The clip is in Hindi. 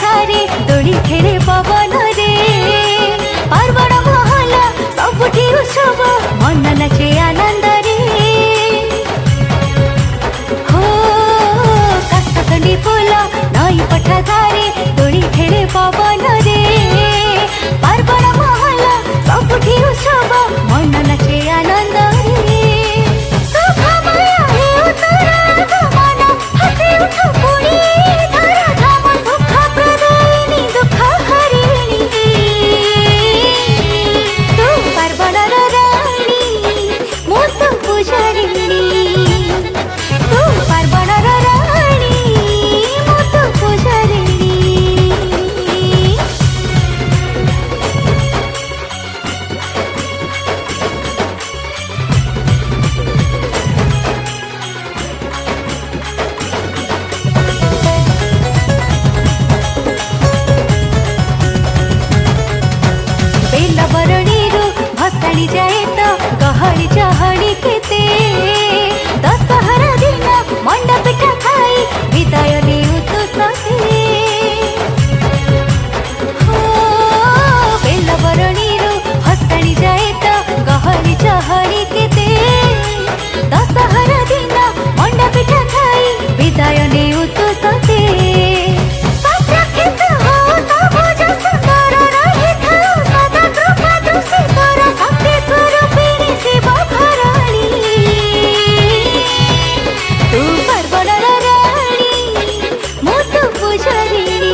धारे दोली खेले पवन रे पार्वण महल सबुठी उत्सव मन नाचे आनंद रे हो कासकंडी फूल नई पठा धारे दोली खेले पवन रे पार्वण महल सबुठी उत्सव मन नाचे आनंद रे सुखमय हे उत्तरागमन हसी उठ पुणी धरा धाम सुख प्रदायिनी दुख हरिणी तू पार्वणर राणी मुतु पूजरिणी तू पार्वणर राणी मुतु पूजरिणी बेलबरणीरू भसाणी जाए तो गहली चहली केते दशहरा दिन मंडा पिठा खाई विदाय देउ तो सते हो बेलबरणीरू भसाणी जाए तो गहली चहली केते दशहरा दिन मंडा पिठा खाई विदाय देउ तो सते तू पार्वणर राणी मुतु पूजरिणी